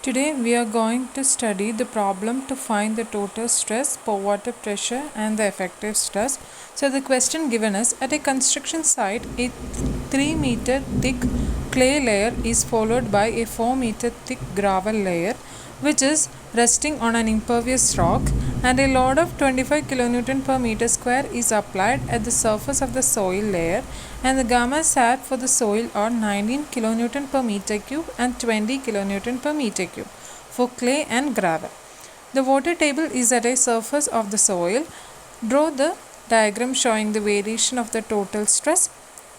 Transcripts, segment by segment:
Today we are going to study the problem to find the total stress, pore water pressure and the effective stress. So the question given is, at a construction site, a 3 meter thick clay layer is followed by a 4 meter thick gravel layer which is resting on an impervious rock, and a load of 25 kN per meter square is applied at the surface of the soil layer, and the gamma sat for the soil are 19 kN per meter cube and 20 kN per meter cube for clay and gravel. The water table is at a surface of the soil. Draw the diagram showing the variation of the total stress,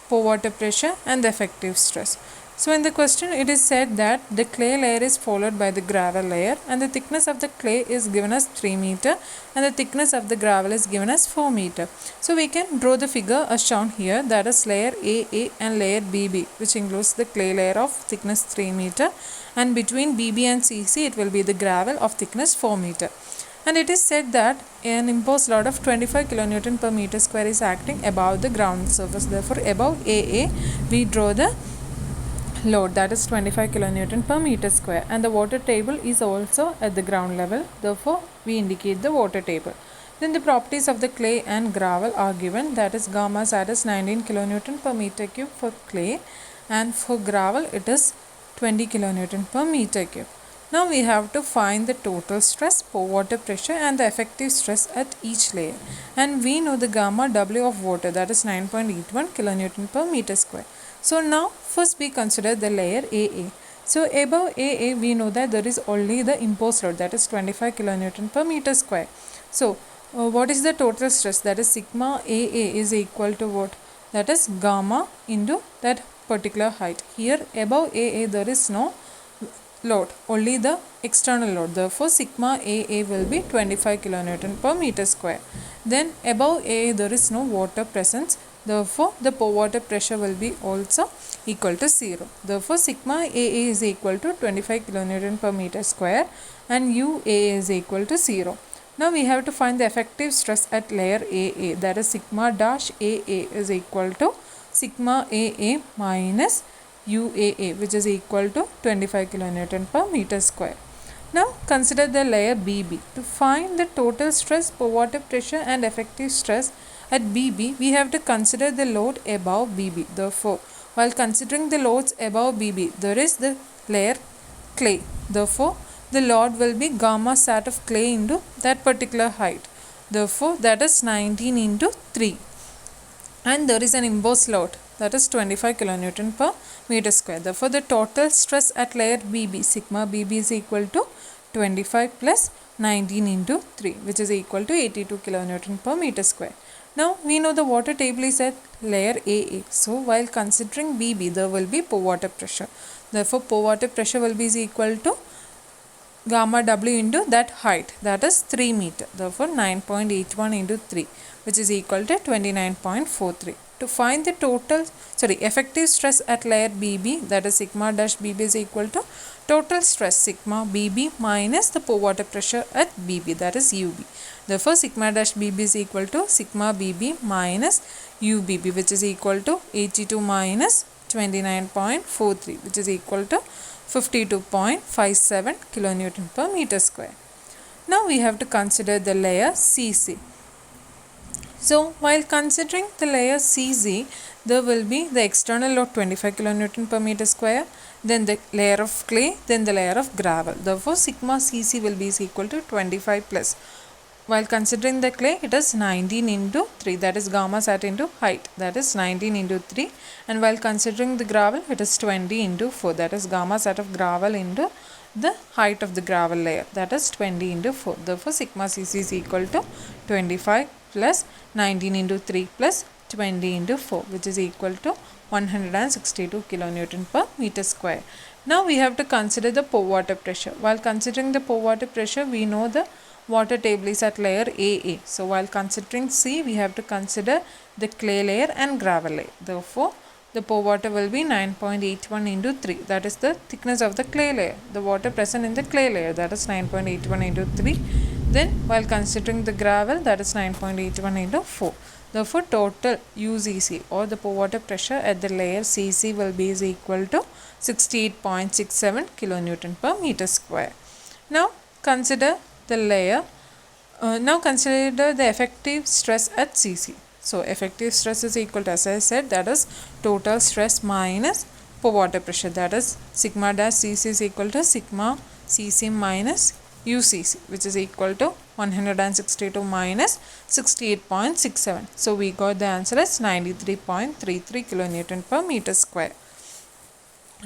pore water pressure and the effective stress. So in the question it is said that the clay layer is followed by the gravel layer, and the thickness of the clay is given as 3 meter and the thickness of the gravel is given as 4 meter. So we can draw the figure as shown here, that is layer AA and layer BB, which includes the clay layer of thickness 3 meter, and between BB and CC it will be the gravel of thickness 4 meter. And it is said that an imposed load of 25 kN per meter square is acting above the ground surface. Therefore above AA we draw the load, that is 25 kN per meter square, and the water table is also at the ground level. Therefore we indicate the water table. Then the properties of the clay and gravel are given, that is gamma sat is 19 kN per meter cube for clay, and for gravel it is 20 kN per meter cube. Now we have to find the total stress, pore water pressure and the effective stress at each layer, and we know the gamma W of water, that is 9.81 kN per meter square. So now first we consider the layer AA. So above AA we know that there is only the imposed load, that is 25 kN per meter square. So what is the total stress, that is sigma AA is equal to what, that is gamma into that particular height. Here above AA there is no load, only the external load. Therefore sigma AA will be 25 kN per meter square. Then above AA there is no water presence. Therefore the pore water pressure will be also equal to 0. Therefore sigma AA is equal to 25 kN per meter square and UAA is equal to 0. Now we have to find the effective stress at layer AA, that is sigma dash AA is equal to sigma AA minus UAA, which is equal to 25 kN per meter square. Now consider the layer BB. To find the total stress, pore water pressure and effective stress at BB, we have to consider the load above BB. Therefore, while considering the loads above BB, there is the layer clay. Therefore, the load will be gamma sat of clay into that particular height. Therefore, that is 19 into 3. And there is an imposed load, that is 25 kN per meter square. Therefore, the total stress at layer BB, sigma BB is equal to 25 plus 19 into 3, which is equal to 82 kN per meter square. Now, we know the water table is at layer AA. So, while considering BB, there will be pore water pressure. Therefore, pore water pressure will be equal to gamma W into that height, that is 3 meter. Therefore, 9.81 into 3, which is equal to 29.43. To find the effective stress at layer BB, that is sigma dash BB is equal to total stress sigma BB minus the pore water pressure at BB, that is UB. Therefore, sigma dash BB is equal to sigma BB minus UBB, which is equal to 82 minus 29.43, which is equal to 52.57 kN per meter square. Now we have to consider the layer CC. So while considering the layer CZ, there will be the external load 25 kN per meter square, then the layer of clay, then the layer of gravel. Therefore sigma CC will be equal to 25 plus. While considering the clay, it is 19 into 3, that is gamma sat into height, that is 19 into 3, and while considering the gravel, it is 20 into 4, that is gamma sat of gravel into the height of the gravel layer, that is 20 into 4. Therefore sigma CC is equal to 25 plus 19 into 3 plus 20 into 4, which is equal to 162 kN per meter square. Now we have to consider the pore water pressure. While considering the pore water pressure, we know the water table is at layer AA. So while considering C, we have to consider the clay layer and gravel layer. Therefore, the pore water will be 9.81 into 3, that is the thickness of the clay layer, the water present in the clay layer, that is 9.81 into 3. Then while considering the gravel, that is 9.81 into 4. Therefore, total UCC or the pore water pressure at the layer CC will be equal to 68.67 kilonewton per meter square. Now consider the layer. Now consider the effective stress at Cc. So effective stress is equal to, as I said, that is total stress minus per water pressure, that is sigma dash Cc is equal to sigma Cc minus UCC, which is equal to 162 minus 68.67. So we got the answer as 93.33 kilonewton per meter square.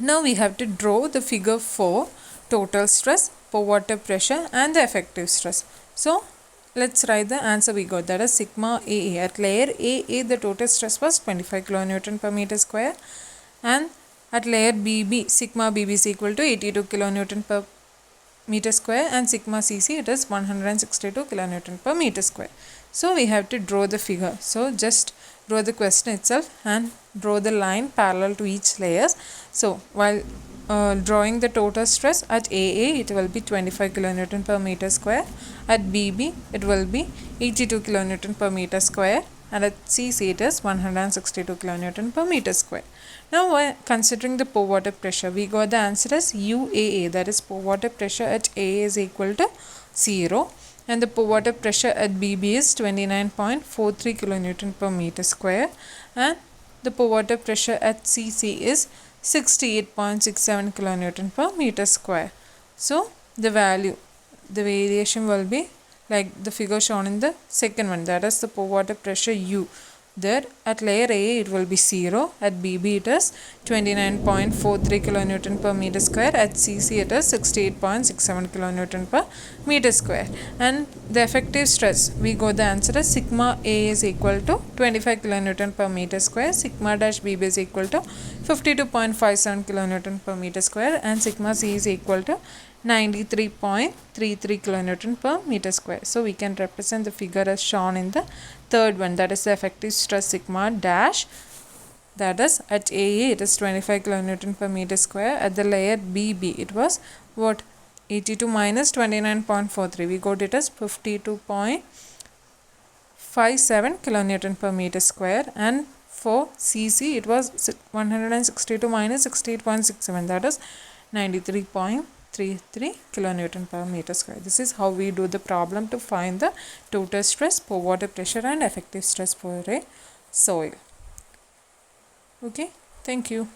Now we have to draw the figure for total stress, per water pressure and the effective stress. So let's write the answer we got, that is sigma AA. At layer AA the total stress was 25 kilonewton per meter square, and at layer BB sigma BB is equal to 82 kilonewton per meter square, and sigma CC it is 162 kilonewton per meter square. So we have to draw the figure. So just draw the question itself and draw the line parallel to each layers. So while drawing the total stress, at AA it will be 25 kilonewton per meter square, at BB it will be 82 kilonewton per meter square, and at CC it is 162 kilonewton per meter square. Now while considering the per water pressure, we got the answer as UAA, that is per water pressure at AA is equal to 0, and the per water pressure at BB is 29.43 kilonewton per meter square, and the per water pressure at CC is 68.67 kilonewton per meter square. So the value, the variation will be like the figure shown in the second one, that is the per water pressure U. There at layer A it will be 0, at BB it is 29.43 kilonewton per meter square, at CC it is 68.67 kilonewton per meter square, and the effective stress we got the answer as sigma A is equal to 25 kilonewton per meter square, sigma dash BB is equal to 52.57 kilonewton per meter square, and sigma C is equal to 93.33 kilonewton per meter square. So we can represent the figure as shown in the third one, that is the effective stress sigma dash, that is at AA it is 25 kilonewton per meter square, at the layer BB it was what, 82 minus 29.43, we got it as 52.57 kilonewton per meter square, and for CC it was 162 minus 68.67, that is 93.33 kilonewton per meter square. This is how we do the problem to find the total stress, per water pressure and effective stress for a soil. Okay, thank you.